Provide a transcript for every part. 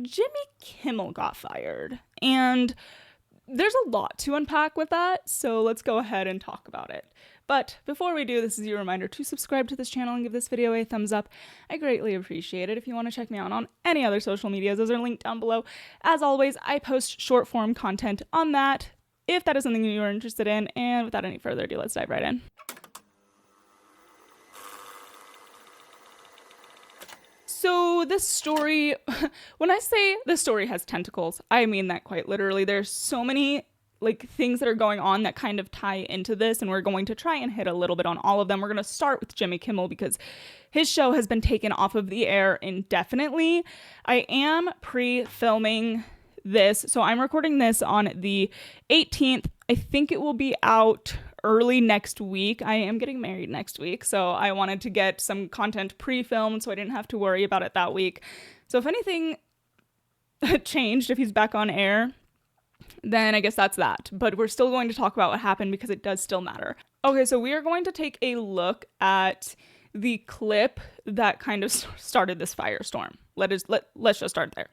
Jimmy Kimmel got fired, and there's a lot to unpack with that, so let's go ahead and talk about it. But before we do, this is your reminder to subscribe to this channel and give this video a thumbs up. I greatly appreciate it. If you want to check me out on any other social medias, those are linked down below. As always, I post short form content on that, if that is something you are interested in. And without any further ado, let's dive right in. So this story, when I say this story has tentacles, I mean that quite literally. There's so many things that are going on that kind of tie into this, and we're going to try and hit a little bit on all of them. We're going to start with Jimmy Kimmel because his show has been taken off of the air indefinitely. I am pre-filming this, so I'm recording this on the 18th. I think it will be out early next week. I am getting married next week, so I wanted to get some content pre-filmed so I didn't have to worry about it that week. So if anything changed, if he's back on air, then I guess that's that. But we're still going to talk about what happened because it does still matter. Okay, so we are going to take a look at the clip that kind of started this firestorm. Let's just start there.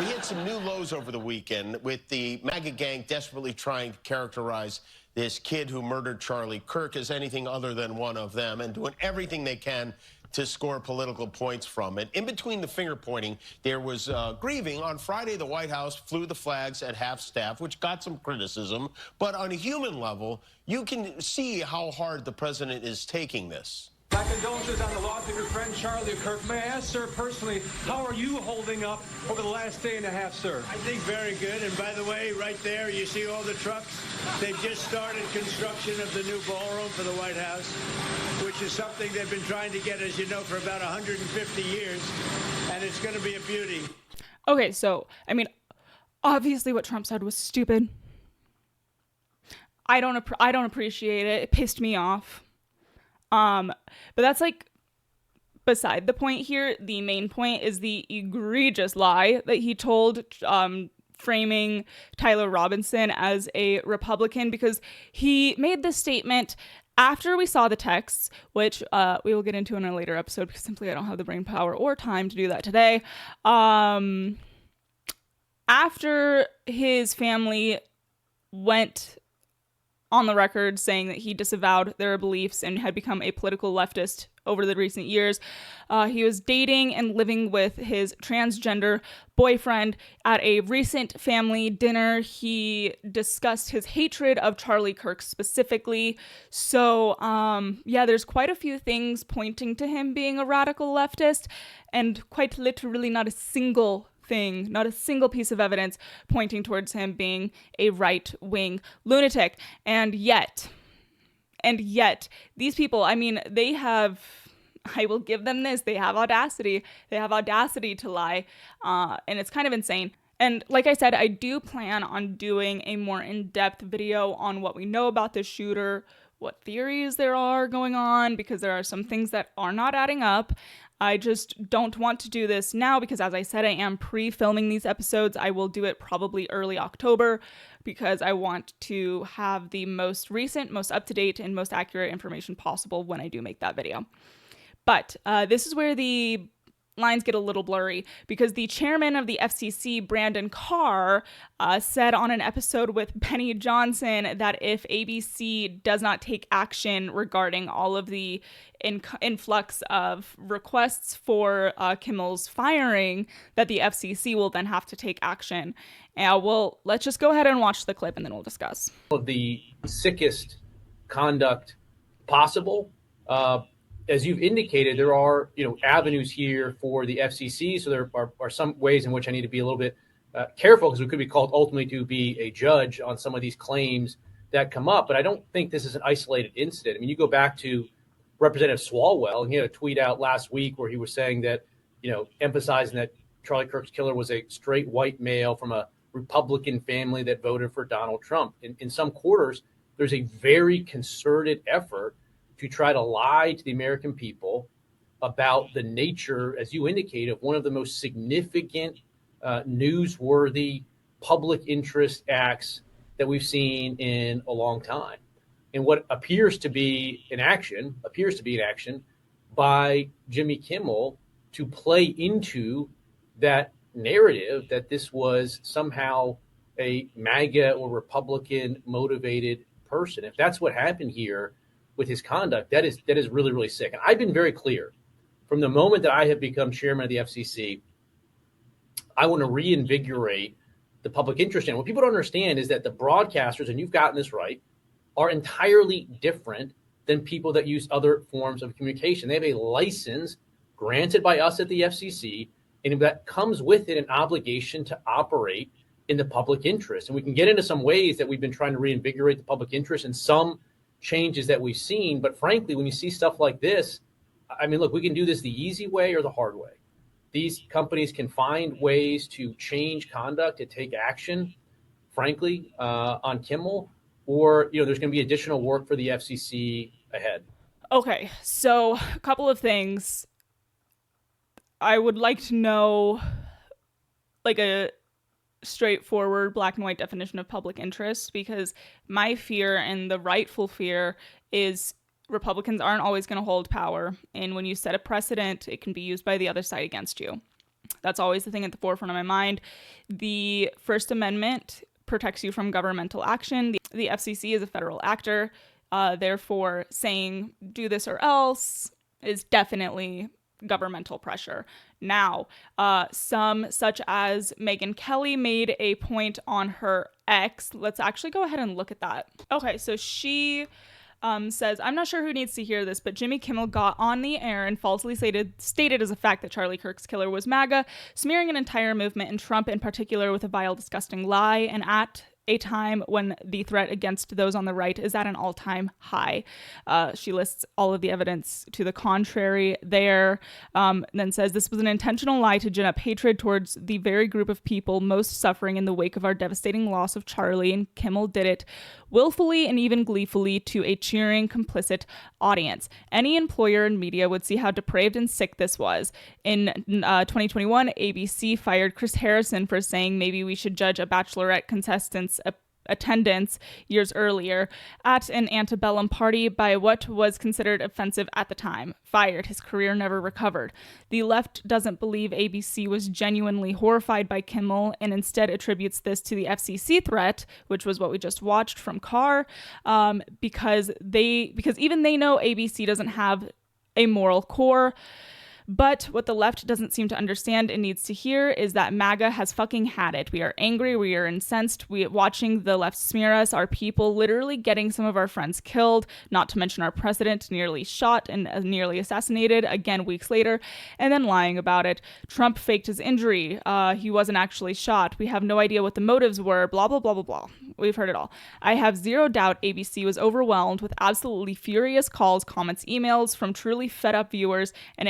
We hit some new lows over the weekend with the MAGA gang desperately trying to characterize this kid who murdered Charlie Kirk as anything other than one of them and doing everything they can to score political points from it. In between the finger pointing, there was grieving. On Friday, the White House flew the flags at half staff, which got some criticism. But on a human level, you can see how hard the president is taking this. My condolences on the loss of your friend Charlie Kirk. May I ask, sir, personally, how are you holding up over the last day and a half, sir? I think very good. And by the way, right there, you see all the trucks? They've just started construction of the new ballroom for the White House, which is something they've been trying to get, as you know, for about 150 years. And it's going to be a beauty. Okay, so, I mean, obviously what Trump said was stupid. I don't appreciate it. It pissed me off. But that's beside the point here. The main point is the egregious lie that he told, framing Tyler Robinson as a Republican, because he made this statement after we saw the texts, which we will get into in a later episode because simply I don't have the brain power or time to do that today. After his family went on the record saying that he disavowed their beliefs and had become a political leftist over the recent years. He was dating and living with his transgender boyfriend. At a recent family dinner, he discussed his hatred of Charlie Kirk specifically. So, yeah, there's quite a few things pointing to him being a radical leftist, and quite literally not a single thing, not a single piece of evidence pointing towards him being a right-wing lunatic. And yet, these people, I mean, I will give them this, they have audacity to lie, and it's kind of insane. And like I said, I do plan on doing a more in-depth video on what we know about this shooter, what theories there are going on, because there are some things that are not adding up. I just don't want to do this now because, as I said, I am pre-filming these episodes. I will do it probably early October because I want to have the most recent, most up-to-date, and most accurate information possible when I do make that video. But this is where the lines get a little blurry because the chairman of the FCC, Brandon Carr, said on an episode with Benny Johnson that if ABC does not take action regarding all of the influx of requests for Kimmel's firing, that the FCC will then have to take action. Well, let's just go ahead and watch the clip and then we'll discuss. The sickest conduct possible. As you've indicated, there are avenues here for the FCC. So there are some ways in which I need to be a little bit careful because we could be called ultimately to be a judge on some of these claims that come up. But I don't think this is an isolated incident. I mean, you go back to Representative Swalwell, and he had a tweet out last week where he was saying that, emphasizing that Charlie Kirk's killer was a straight white male from a Republican family that voted for Donald Trump. In some quarters, there's a very concerted effort to try to lie to the American people about the nature, as you indicate, of one of the most significant, newsworthy public interest acts that we've seen in a long time. And what appears to be an action by Jimmy Kimmel to play into that narrative that this was somehow a MAGA or Republican motivated person. If that's what happened here with his conduct, that is really, really sick. And I've been very clear from the moment that I have become chairman of the FCC. I want to reinvigorate the public interest. And what people don't understand is that the broadcasters, and you've gotten this right, are entirely different than people that use other forms of communication. They have a license granted by us at the FCC, and that comes with it an obligation to operate in the public interest. And we can get into some ways that we've been trying to reinvigorate the public interest and some changes that we've seen. But frankly, when you see stuff like this, I mean, look, we can do this the easy way or the hard way. These companies can find ways to change conduct, to take action, frankly, on Kimmel, or there's going to be additional work for the FCC ahead. Okay, so a couple of things. I would like to know, like, a straightforward black and white definition of public interest, because my fear, and the rightful fear, is Republicans aren't always going to hold power. And when you set a precedent, it can be used by the other side against you. That's always the thing at the forefront of my mind. The First Amendment protects you from governmental action. The FCC is a federal actor. Therefore, saying do this or else is definitely governmental pressure. Now, some such as Megyn Kelly made a point on her X. Let's actually go ahead and look at that. Okay, so she says, I'm not sure who needs to hear this, but Jimmy Kimmel got on the air and falsely stated as a fact that Charlie Kirk's killer was MAGA, smearing an entire movement and Trump in particular with a vile, disgusting lie, and at a time when the threat against those on the right is at an all-time high. She lists all of the evidence to the contrary there, then says this was an intentional lie to gin up hatred towards the very group of people most suffering in the wake of our devastating loss of Charlie, and Kimmel did it willfully and even gleefully to a cheering, complicit audience. Any employer and media would see how depraved and sick this was. In 2021, ABC fired Chris Harrison for saying maybe we should judge a Bachelorette contestant's attendance years earlier at an antebellum party by what was considered offensive at the time. Fired. His career never recovered. The left doesn't believe ABC was genuinely horrified by Kimmel and instead attributes this to the FCC threat, which was what we just watched from Carr, because even they know ABC doesn't have a moral core. But what the left doesn't seem to understand and needs to hear is that MAGA has fucking had it. We are angry. We are incensed. Watching the left smear us, our people literally getting some of our friends killed, not to mention our president nearly shot and nearly assassinated again weeks later, and then lying about it. Trump faked his injury. He wasn't actually shot. We have no idea what the motives were, blah, blah, blah, blah, blah. We've heard it all. I have zero doubt ABC was overwhelmed with absolutely furious calls, comments, emails from truly fed up viewers, and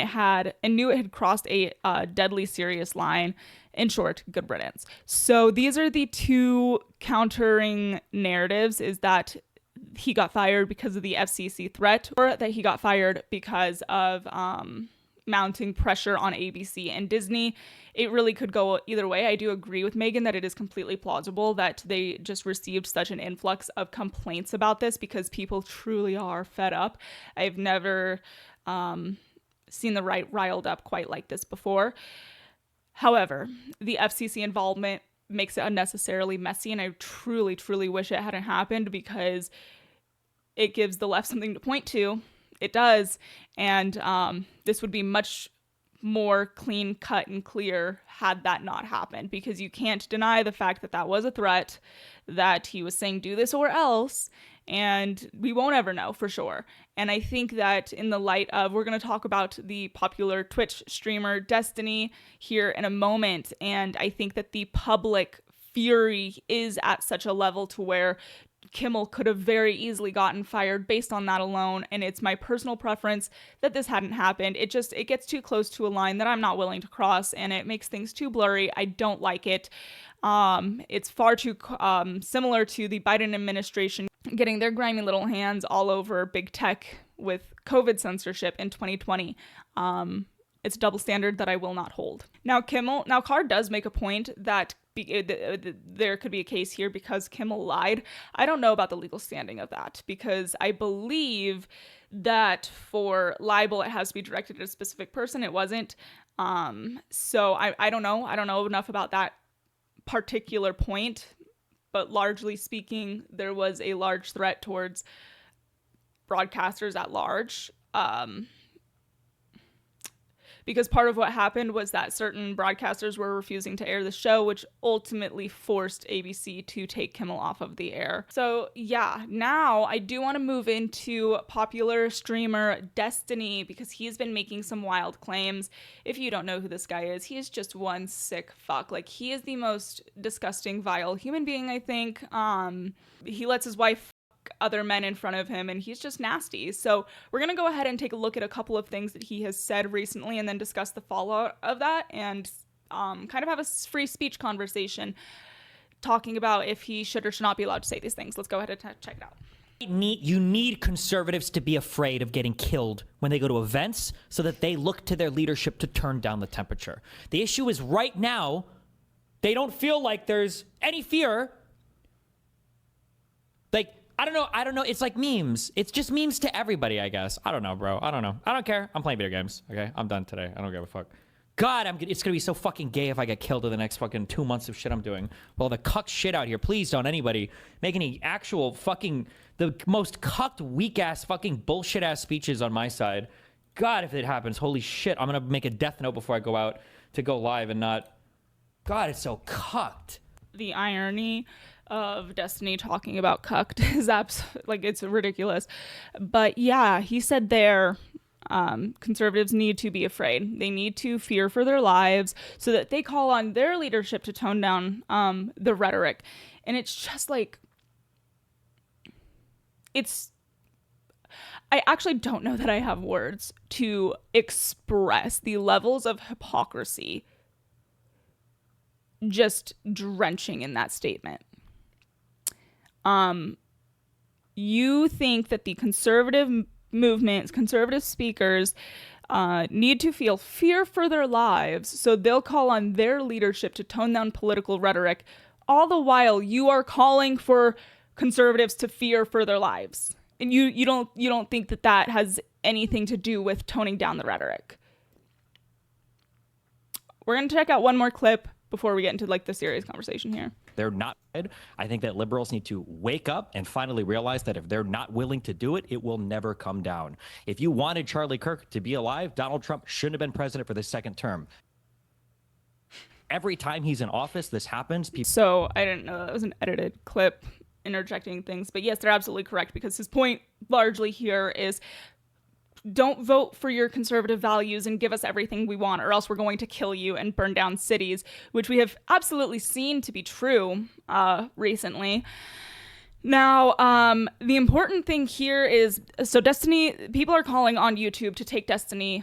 knew it had crossed a deadly serious line. In short, good riddance. So these are the two countering narratives, is that he got fired because of the FCC threat, or that he got fired because of mounting pressure on ABC and Disney. It really could go either way. I do agree with Megan that it is completely plausible that they just received such an influx of complaints about this because people truly are fed up. I've never seen the right riled up quite like this before. However, the FCC involvement makes it unnecessarily messy, and I truly, truly wish it hadn't happened because it gives the left something to point to. It does, and this would be much more clean cut and clear had that not happened, because you can't deny the fact that that was a threat, that he was saying do this or else, and we won't ever know for sure. And I think that in the light of, we're going to talk about the popular Twitch streamer Destiny here in a moment, and I think that the public fury is at such a level to where Kimmel could have very easily gotten fired based on that alone, and it's my personal preference that this hadn't happened. It gets too close to a line that I'm not willing to cross, and it makes things too blurry. I don't like it. It's far too similar to the Biden administration getting their grimy little hands all over big tech with COVID censorship in 2020. It's a double standard that I will not hold. Now, Carr does make a point that there could be a case here because Kimmel lied. I don't know about the legal standing of that, because I believe that for libel, it has to be directed at a specific person. It wasn't. So I don't know. I don't know enough about that particular point, but largely speaking, there was a large threat towards broadcasters at large. Because part of what happened was that certain broadcasters were refusing to air the show, which ultimately forced ABC to take Kimmel off of the air. So yeah, now I do want to move into popular streamer Destiny, because he's been making some wild claims. If you don't know who this guy is, he is just one sick fuck. Like, he is the most disgusting, vile human being, I think. He lets his wife other men in front of him, and he's just nasty. So we're going to go ahead and take a look at a couple of things that he has said recently, and then discuss the fallout of that, and kind of have a free speech conversation talking about if he should or should not be allowed to say these things. Let's go ahead and check it out. You need conservatives to be afraid of getting killed when they go to events, so that they look to their leadership to turn down the temperature. The issue is, right now, they don't feel like there's any fear. Like, I don't know. It's like memes. It's just memes to everybody, I guess. I don't know, bro. I don't know. I don't care. I'm playing video games. Okay, I'm done today. I don't give a fuck. God, it's gonna be so fucking gay if I get killed in the next fucking 2 months of shit I'm doing. Well, the cuck shit out here. Please don't anybody make any actual fucking, the most cucked, weak ass, fucking bullshit ass speeches on my side. God, if it happens, holy shit, I'm gonna make a death note before I go out to go live and not. God, it's so cucked. The irony of Destiny talking about cucked is like, it's ridiculous. But yeah, he said there, conservatives need to be afraid. They need to fear for their lives, so that they call on their leadership to tone down the rhetoric. And it's just like, I actually don't know that I have words to express the levels of hypocrisy just drenching in that statement. You think that the conservative movements, conservative speakers, need to feel fear for their lives, so they'll call on their leadership to tone down political rhetoric. All the while, you are calling for conservatives to fear for their lives, and you don't think that that has anything to do with toning down the rhetoric. We're gonna check out one more clip before we get into like the serious conversation here. They're not. I think that liberals need to wake up and finally realize that if they're not willing to do it, it will never come down. If you wanted Charlie Kirk to be alive, Donald Trump shouldn't have been president for the second term. Every time he's in office, this happens. So I didn't know that was an edited clip interjecting things, but yes, they're absolutely correct, because his point largely here is, don't vote for your conservative values and give us everything we want, or else we're going to kill you and burn down cities, which we have absolutely seen to be true recently. Now, the important thing here is, so Destiny, people are calling on YouTube to take Destiny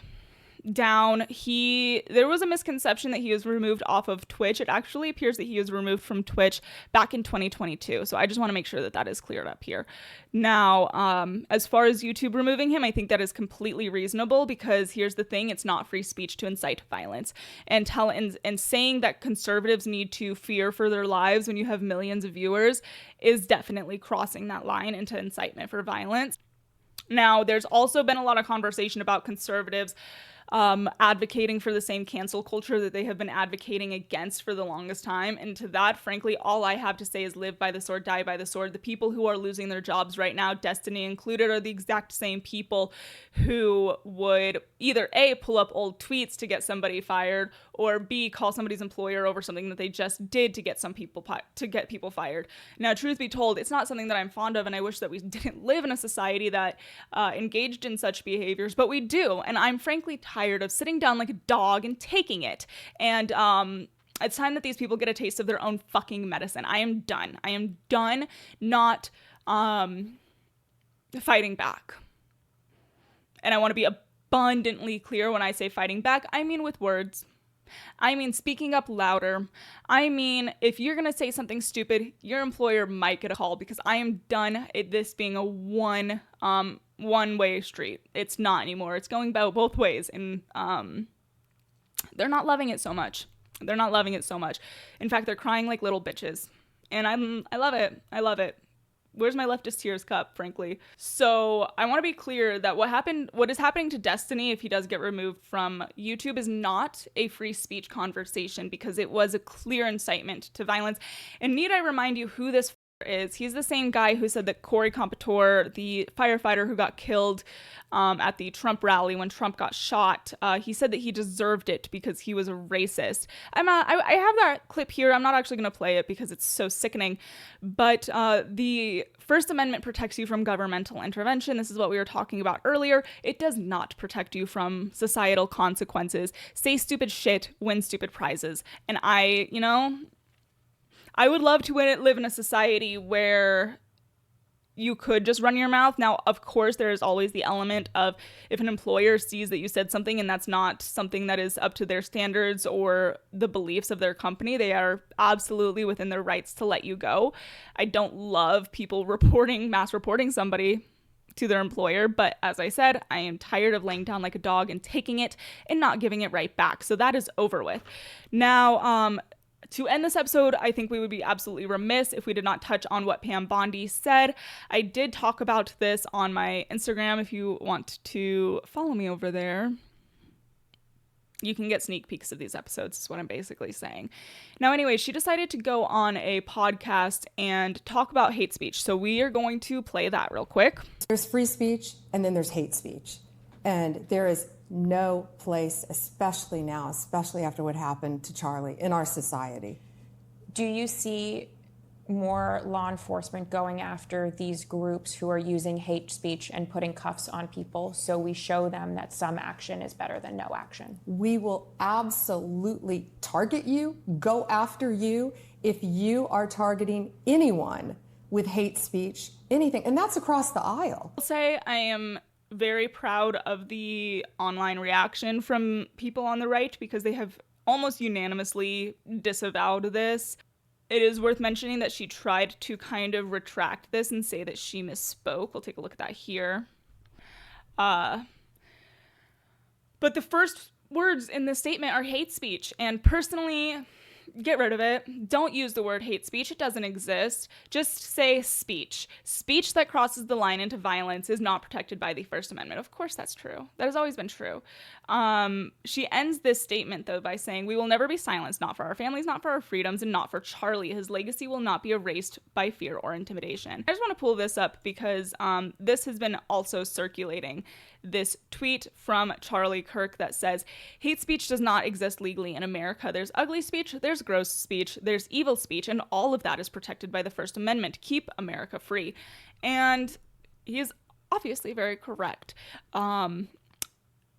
down. There was a misconception that he was removed off of Twitch. It actually appears that he was removed from Twitch back in 2022. So I just want to make sure that that is cleared up here. Now, as far as YouTube removing him, I think that is completely reasonable, because here's the thing: it's not free speech to incite violence. And saying that conservatives need to fear for their lives when you have millions of viewers is definitely crossing that line into incitement for violence. Now, there's also been a lot of conversation about conservatives advocating for the same cancel culture that they have been advocating against for the longest time. And to that, frankly, all I have to say is live by the sword, die by the sword. The people who are losing their jobs right now, Destiny included, are the exact same people who would either A, pull up old tweets to get somebody fired, or B, call somebody's employer over something that they just did to get people fired. Now, truth be told, it's not something that I'm fond of, and I wish that we didn't live in a society that engaged in such behaviors, but we do. And I'm frankly tired of sitting down like a dog and taking it. And it's time that these people get a taste of their own fucking medicine. I am done. I am done not fighting back. And I want to be abundantly clear when I say fighting back. I mean with words. I mean speaking up louder. I mean, if you're going to say something stupid, your employer might get a call, because I am done at this being a one-way street. It's not anymore. It's going both ways. And they're not loving it so much. They're not loving it so much. In fact, they're crying like little bitches. And I love it. I love it. Where's my leftist tears cup, frankly? So I want to be clear that what is happening to Destiny if he does get removed from YouTube is not a free speech conversation, because it was a clear incitement to violence. And need I remind you who this is? He's the same guy who said that Corey Competore, the firefighter who got killed at the Trump rally when Trump got shot, he said that he deserved it because he was a racist. I have that clip here. I'm not actually going to play it because it's so sickening. But the First Amendment protects you from governmental intervention. This is what we were talking about earlier. It does not protect you from societal consequences. Say stupid shit, win stupid prizes. And I would love to live in a society where you could just run your mouth. Now, of course, there is always the element of if an employer sees that you said something and that's not something that is up to their standards or the beliefs of their company, they are absolutely within their rights to let you go. I don't love people mass reporting somebody to their employer, but as I said, I am tired of laying down like a dog and taking it and not giving it right back. So that is over with. Now, to end this episode, I think we would be absolutely remiss if we did not touch on what Pam Bondi said. I did talk about this on my Instagram. If you want to follow me over there, you can get sneak peeks of these episodes, is what I'm basically saying. Now, anyway, she decided to go on a podcast and talk about hate speech. So we are going to play that real quick. There's free speech and then there's hate speech. And there is no place, especially now, especially after what happened to Charlie, in our society. Do you see more law enforcement going after these groups who are using hate speech and putting cuffs on people so we show them that some action is better than no action? We will absolutely target you, go after you, if you are targeting anyone with hate speech, anything. And that's across the aisle. I'll say I am very proud of the online reaction from people on the right because they have almost unanimously disavowed this. It is worth mentioning that she tried to kind of retract this and say that she misspoke. We'll take a look at that here. But the first words in this statement are hate speech, and personally, get rid of it. Don't use the word hate speech. It doesn't exist. Just say speech. Speech that crosses the line into violence is not protected by the First Amendment. Of course, that's true. That has always been true. She ends this statement, though, by saying, "We will never be silenced, not for our families, not for our freedoms, and not for Charlie. His legacy will not be erased by fear or intimidation." I just want to pull this up because this has been also circulating. This tweet from Charlie Kirk that says, "Hate speech does not exist legally in America. There's ugly speech, there's gross speech, there's evil speech, and all of that is protected by the First Amendment. Keep America free." And he is obviously very correct.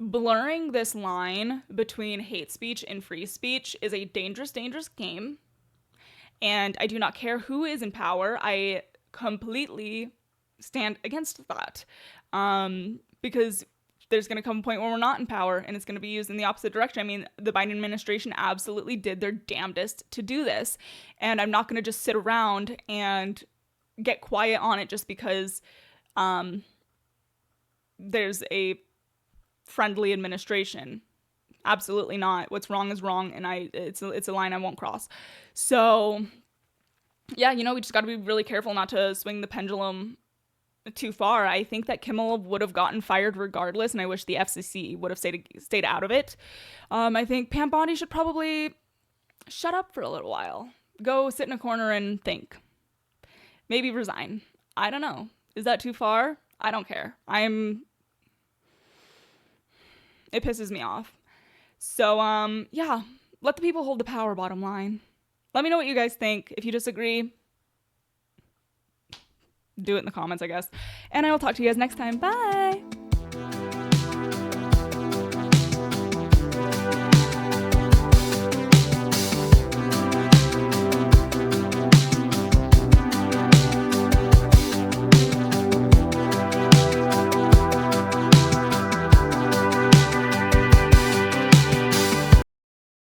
Blurring this line between hate speech and free speech is a dangerous, dangerous game. And I do not care who is in power. I completely stand against that. Because there's going to come a point where we're not in power and it's going to be used in the opposite direction. I mean, the Biden administration absolutely did their damnedest to do this. And I'm not going to just sit around and get quiet on it just because there's a friendly administration. Absolutely not. What's wrong is wrong, and it's a line I won't cross. So, yeah, we just got to be really careful not to swing the pendulum too far. I think that Kimmel would have gotten fired regardless, and I wish the FCC would have stayed out of it. I think Pam Bondi should probably shut up for a little while. Go sit in a corner and think. Maybe resign. I don't know. Is that too far? I don't care. It pisses me off. So, yeah, let the people hold the power, bottom line. Let me know what you guys think. If you disagree, do it in the comments, I guess. And I will talk to you guys next time. Bye!